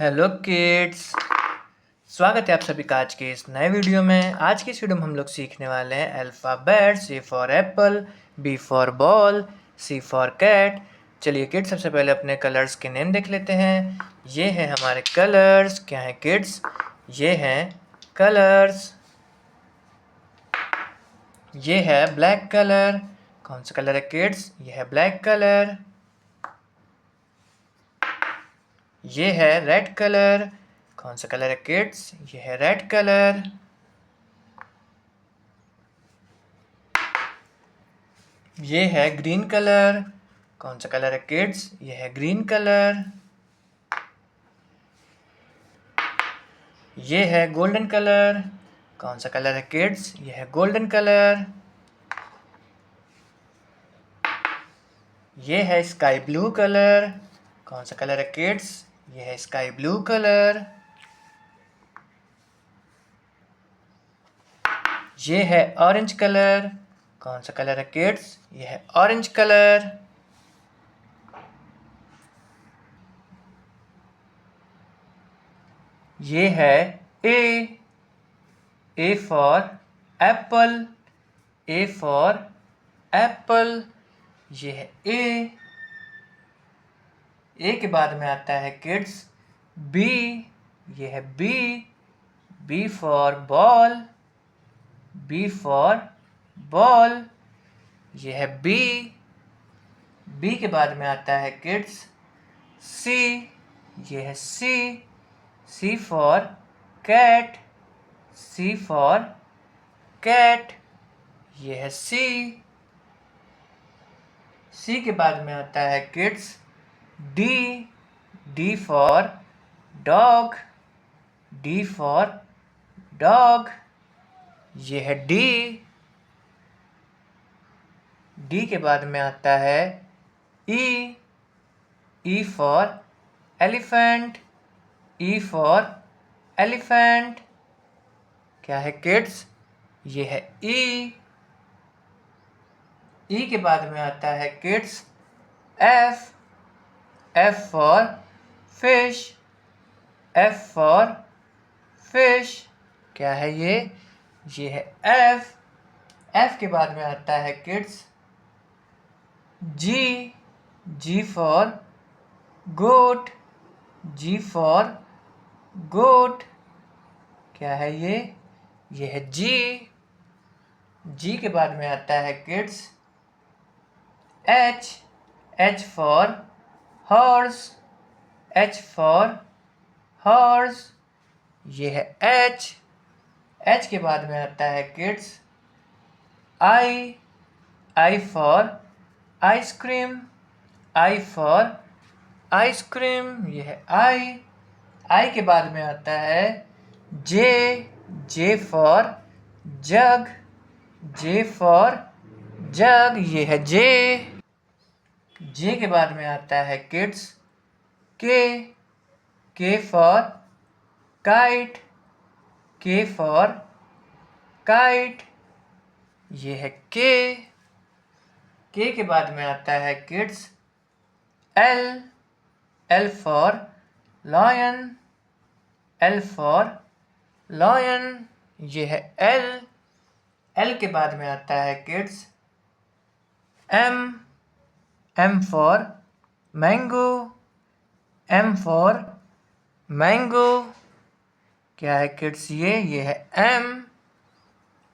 Hello kids. स्वागत है आप सभी का आज के इस नए वीडियो में। आज की इस वीडियो में हम लोग सीखने वाले हैं alphabets. A for apple, B for ball, C for cat. चलिए किड्स, सबसे पहले अपने कलर्स के नेम देख लेते हैं। ये हैं हमारे कलर्स। क्या है किड्स? ये हैं कलर्स। ये है ब्लैक कलर। कौन सा कलर है किड्स? ये है ब्लैक कलर। ये है रेड कलर। कौन सा कलर है किड्स? ये है रेड कलर। ये है ग्रीन कलर। कौन सा कलर है किड्स? ये है ग्रीन कलर। ये है गोल्डन कलर। कौन सा कलर है किड्स? ये है गोल्डन कलर। ये है स्काई ब्लू कलर। कौन सा कलर है किड्स? ये है स्काई ब्लू कलर। ये है ऑरेंज कलर। कौन सा कलर है किड्स? ये है ऑरेंज कलर। ये है ए for Apple. A for Apple. ये है ए के बाद में आता है किड्स बी। ये है B for ball. B for ball. ये है बी के बाद में आता है किड्स सी। ये है C for cat. C for cat. ये है सी के बाद में आता है kids D for dog. D for dog. ये है डी के बाद में आता है E for elephant. E for elephant. क्या है किड्स? ये है ई के बाद में आता है kids F for fish. F for fish. क्या है ये है एफ के बाद में आता है kids G for goat. G for goat. क्या है ये है जी के बाद में आता है kids H for horse. H for horse. ये है एच के बाद में आता है kids I for ice cream. I for ice cream. ये है आई के बाद में आता है जे फॉर जग। जे फॉर जग। ये है जे के बाद में आता है kids K for kite. K for kite. ये है के के बाद में आता है kids L for lion. L for lion. ये है एल के बाद में आता है kids M for mango. M for mango. क्या है किड्स? ये है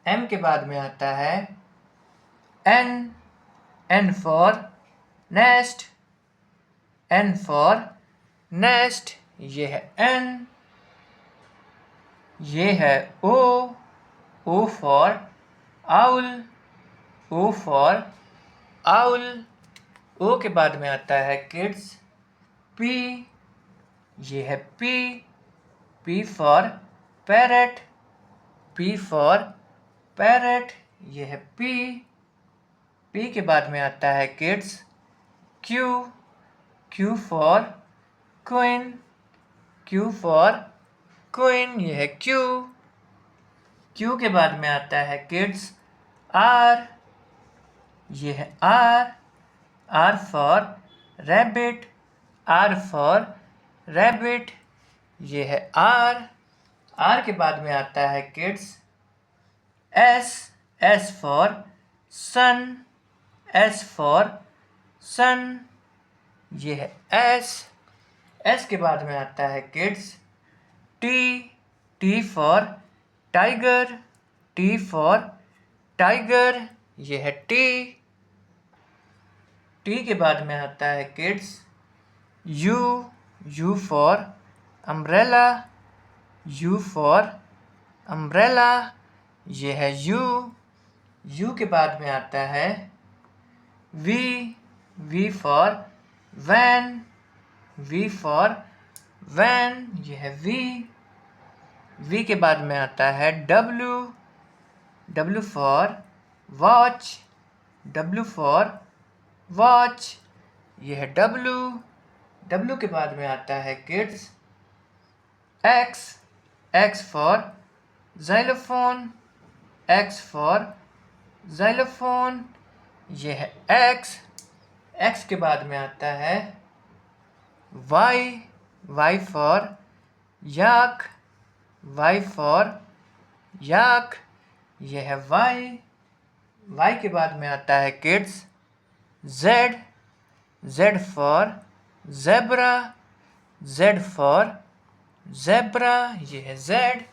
एम के बाद में आता है N for nest. N for nest. ये है एन। ये है O for owl. O for owl. O के बाद में आता है किड्स पी। ये है P for parrot. P for parrot. ये है पी के बाद में आता है kids Q for queen. Q for queen. ये है क्यू के बाद में आता है किड्स आर। ये है R for rabbit. R for rabbit. ये है आर। आर के बाद में आता है kids S. S for sun. S for sun. ये है एस। एस के बाद में आता है kids T. T for tiger. T for tiger. ये है टी। टी के बाद में आता है kids U. U for umbrella. U for umbrella. ये है यू। यू के बाद में आता है V. V for van. V for van. ये है वी। वी के बाद में आता है W. W for watch. W for watch. ये है डब्ल्यू। डब्ल्यू के बाद में आता है kids X. X for xylophone। X for xylophone। ये है एक्स। एक्स के बाद में आता है Y. Y for yak. Y for yak. ये है वाई। वाई के बाद में आता है kids Z. Z for zebra. Z for zebra. ये है Z.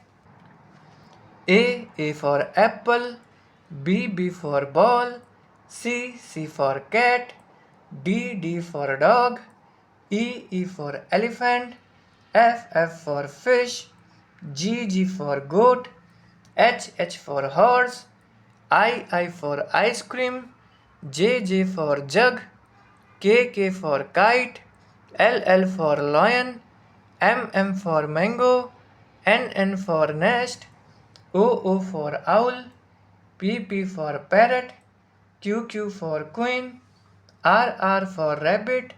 A for apple. B for ball. C for cat. D for dog. E for elephant. F for fish. G for goat. H for horse. I for ice cream. J for jug. K for kite. L for lion. M for mango. N for nest. O for owl. P for parrot. Q for queen. R for rabbit.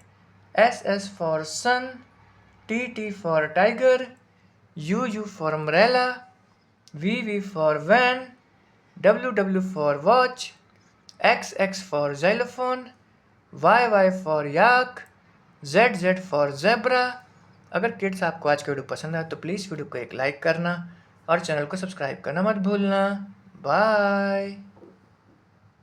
S for sun. T for tiger. U for umbrella. V for van. W for watch. X for xylophone। Y for yak. Z for zebra. अगर kids आपको आज का video पसंद आया तो please video को एक like करना और चैनल को सब्सक्राइब करना मत भूलना। बाय।